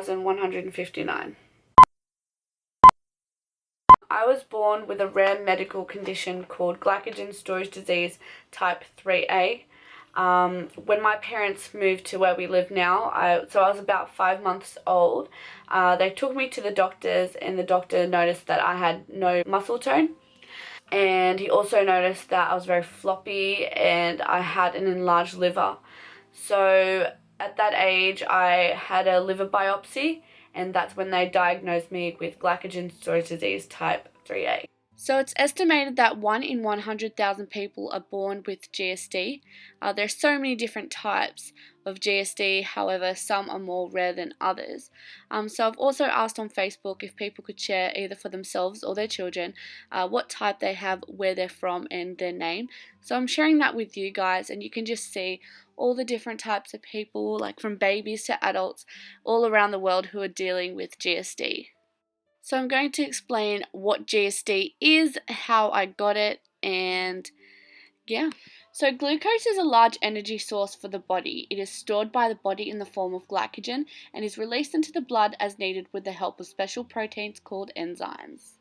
2,159. I was born with a rare medical condition called glycogen storage disease type 3A. When my parents moved to where we live now, I was about 5 months old. They took me to the doctors, and the doctor noticed that I had no muscle tone. And he also noticed that I was very floppy and I had an enlarged liver. So at that age, I had a liver biopsy, and that's when they diagnosed me with glycogen storage disease type 3A. So it's estimated that 1 in 100,000 people are born with GSD. There's so many different types of GSD, however, some are more rare than others. So I've also asked on Facebook if people could share, either for themselves or their children, what type they have, where they're from, and their name. So I'm sharing that with you guys, and you can just see all the different types of people, like from babies to adults, all around the world who are dealing with GSD. So I'm going to explain what GSD is, how I got it, and yeah. So glucose is a large energy source for the body. It is stored by the body in the form of glycogen and is released into the blood as needed with the help of special proteins called enzymes.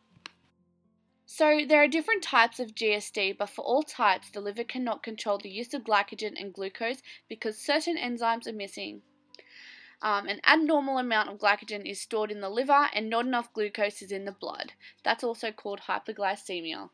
So there are different types of GSD, but for all types, the liver cannot control the use of glycogen and glucose because certain enzymes are missing. An abnormal amount of glycogen is stored in the liver and not enough glucose is in the blood. That's also called hyperglycemia.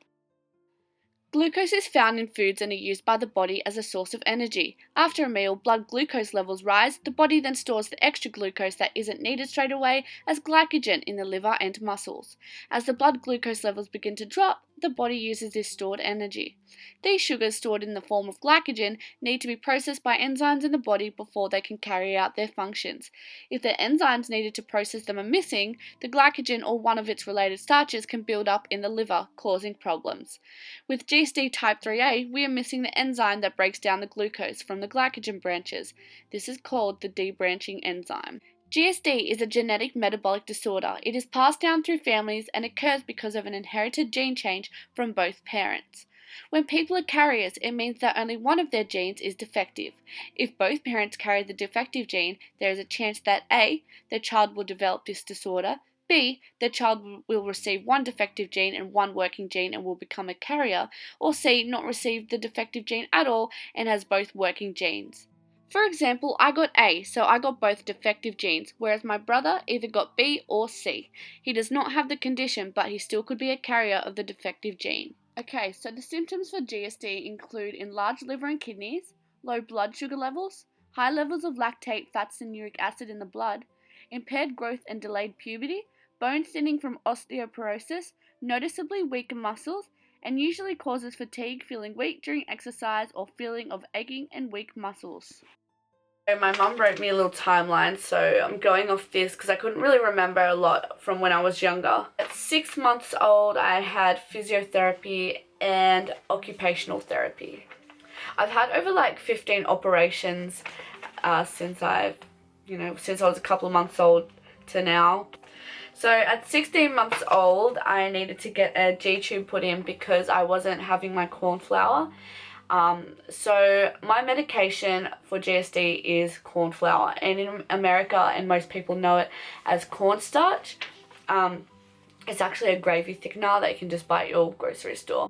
Glucose is found in foods and are used by the body as a source of energy. After a meal, blood glucose levels rise. The body then stores the extra glucose that isn't needed straight away as glycogen in the liver and muscles. As the blood glucose levels begin to drop, the body uses this stored energy. These sugars stored in the form of glycogen need to be processed by enzymes in the body before they can carry out their functions. If the enzymes needed to process them are missing, the glycogen or one of its related starches can build up in the liver, causing problems. With GSD type 3A, we are missing the enzyme that breaks down the glucose from the glycogen branches. This is called the debranching enzyme. GSD is a genetic metabolic disorder. It is passed down through families and occurs because of an inherited gene change from both parents. When people are carriers, it means that only one of their genes is defective. If both parents carry the defective gene, there is a chance that A, their child will develop this disorder, B, their child will receive one defective gene and one working gene and will become a carrier, or C, not receive the defective gene at all and has both working genes. For example, I got A, so I got both defective genes, whereas my brother either got B or C. He does not have the condition, but he still could be a carrier of the defective gene. Okay, so the symptoms for GSD include enlarged liver and kidneys, low blood sugar levels, high levels of lactate, fats and uric acid in the blood, impaired growth and delayed puberty, bone thinning from osteoporosis, noticeably weaker muscles, and usually causes fatigue, feeling weak during exercise, or feeling of aching and weak muscles. My mum wrote me a little timeline, so I'm going off this because I couldn't really remember a lot from when I was younger. At 6 months old, I had physiotherapy and occupational therapy. I've had over 15 operations since I was a couple of months old to now. So at 16 months old, I needed to get a G-tube put in because I wasn't having my corn flour. So my medication for GSD is corn flour, and in America, and most people know it as cornstarch. It's actually a gravy thickener that you can just buy at your grocery store.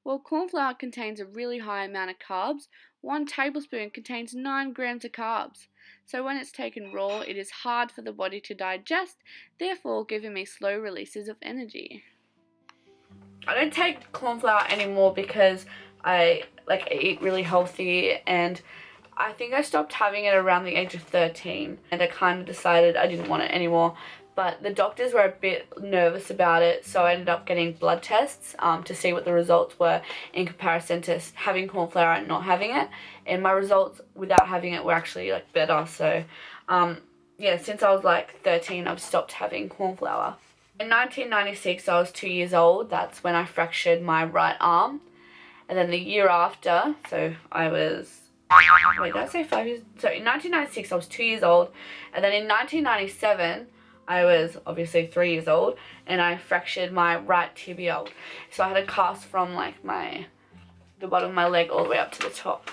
Well, corn flour contains a really high amount of carbs. 1 tablespoon contains 9 grams of carbs. So when it's taken raw, it is hard for the body to digest, therefore giving me slow releases of energy. I don't take corn flour anymore because I eat really healthy, and I think I stopped having it around the age of 13, and I kind of decided I didn't want it anymore. But the doctors were a bit nervous about it, so I ended up getting blood tests to see what the results were in comparison to having corn flour and not having it. And my results without having it were actually better. So since I was 13, I've stopped having corn flour. In 1996, I was 2 years old. That's when I fractured my right arm. And then the year after, so I was... Wait, did I say 5 years? So in 1996, I was 2 years old. And then in 1997, I was obviously 3 years old. And I fractured my right tibial. So I had a cast from the bottom of my leg all the way up to the top.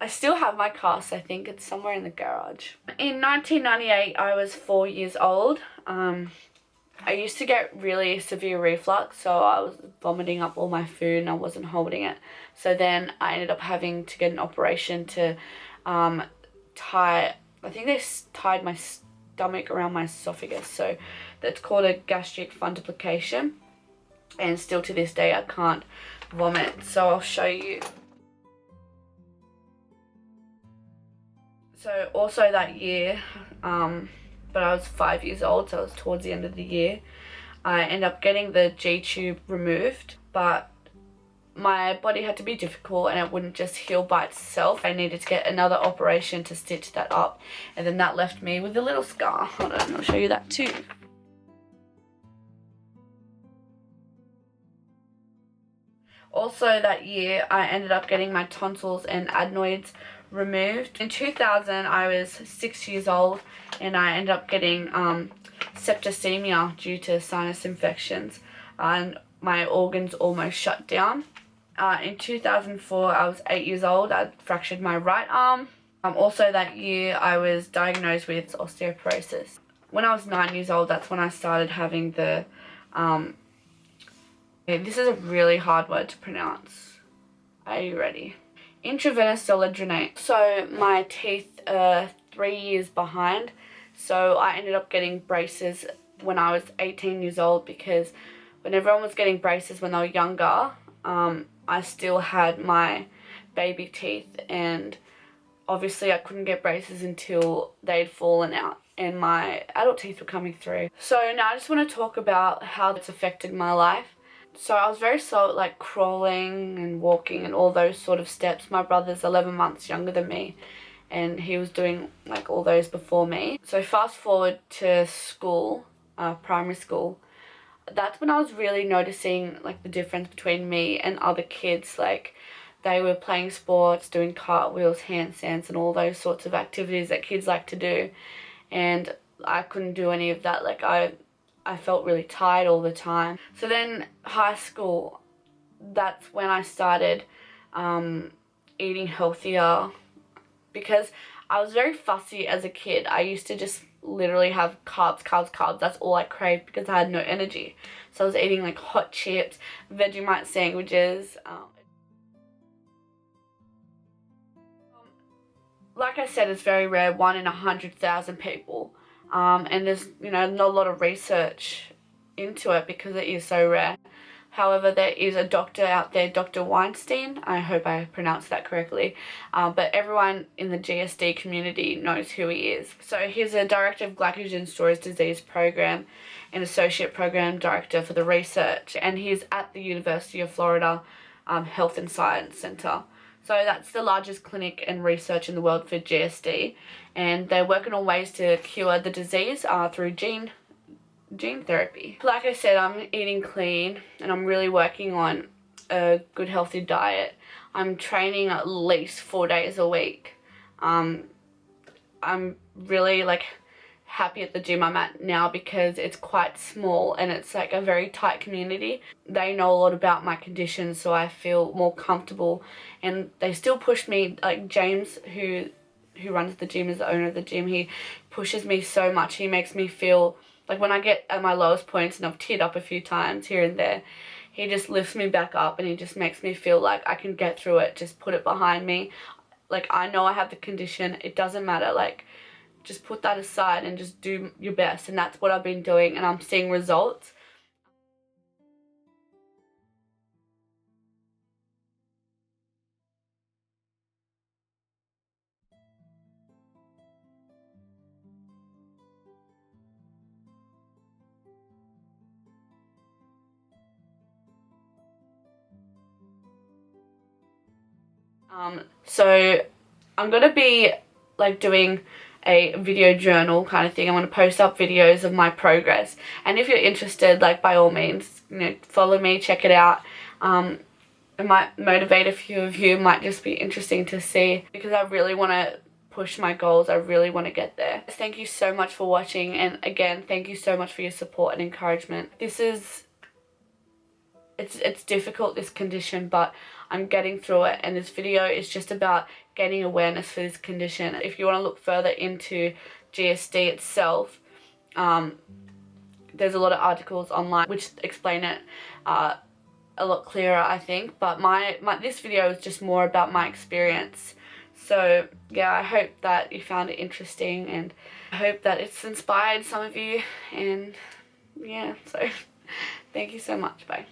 I still have my cast. I think it's somewhere in the garage. In 1998, I was 4 years old. I used to get really severe reflux, so I was vomiting up all my food and I wasn't holding it. So then I ended up having to get an operation to tie, I think they tied my stomach around my esophagus, so that's called a gastric fundoplication, and still to this day I can't vomit. So I'll show you. So also that year, but I was 5 years old, so it was towards the end of the year, I ended up getting the G-tube removed, but my body had to be difficult and it wouldn't just heal by itself. I needed to get another operation to stitch that up, and then that left me with a little scar. Hold on, I'll show you that too. Also that year, I ended up getting my tonsils and adenoids removed. In 2000, I was 6 years old and I ended up getting septicemia due to sinus infections, and my organs almost shut down. In 2004, I was 8 years old. I fractured my right arm. Also that year, I was diagnosed with osteoporosis. When I was 9 years old, that's when I started having the, this is a really hard word to pronounce. Are you ready? Intravenous solid drainage. So my teeth are 3 years behind. So I ended up getting braces when I was 18 years old, because when everyone was getting braces when they were younger, I still had my baby teeth, and obviously I couldn't get braces until they'd fallen out and my adult teeth were coming through. So now I just want to talk about how it's affected my life. So I was very slow at like crawling and walking and all those sort of steps. My brother's 11 months younger than me, and he was doing like all those before me. So fast forward to school, primary school, that's when I was really noticing like the difference between me and other kids. Like they were playing sports, doing cartwheels, handstands and all those sorts of activities that kids like to do, and I couldn't do any of that. Like I felt really tired all the time. So then high school, that's when I started eating healthier, because I was very fussy as a kid. I used to just literally have carbs. That's all I craved because I had no energy. So I was eating like hot chips, Vegemite sandwiches. Like I said, it's very rare, 1 in 100,000 people. And there's, not a lot of research into it because it is so rare. However, there is a doctor out there, Dr. Weinstein, I hope I pronounced that correctly, but everyone in the GSD community knows who he is. So he's a director of glycogen storage disease program and associate program director for the research, and he's at the University of Florida Health and Science Center. So that's the largest clinic and research in the world for GSD, and they're working on ways to cure the disease through gene therapy. Like I said, I'm eating clean and I'm really working on a good healthy diet. I'm training at least 4 days a week. I'm really like happy at the gym I'm at now because it's quite small and it's like a very tight community. They know a lot about my condition, so I feel more comfortable, and they still push me. Like James, who runs the gym, is the owner of the gym, he pushes me so much. He makes me feel like when I get at my lowest points and I've teared up a few times here and there, he just lifts me back up and he just makes me feel like I can get through it. Just put it behind me. Like I know I have the condition. It doesn't matter. Like just put that aside and just do your best. And that's what I've been doing, and I'm seeing results. So I'm going to be like doing a video journal kind of thing. I'm going to post up videos of my progress, and if you're interested, like by all means, follow me, check it out. It might motivate a few of you. It might just be interesting to see, because I really want to push my goals. I really want to get there. Thank you so much for watching, and again, thank you so much for your support and encouragement. It's difficult, this condition, but I'm getting through it, and this video is just about gaining awareness for this condition. If you want to look further into GSD itself, there's a lot of articles online which explain it a lot clearer, I think, but this video is just more about my experience. So yeah, I hope that you found it interesting, and I hope that it's inspired some of you, and yeah, so thank you so much. Bye.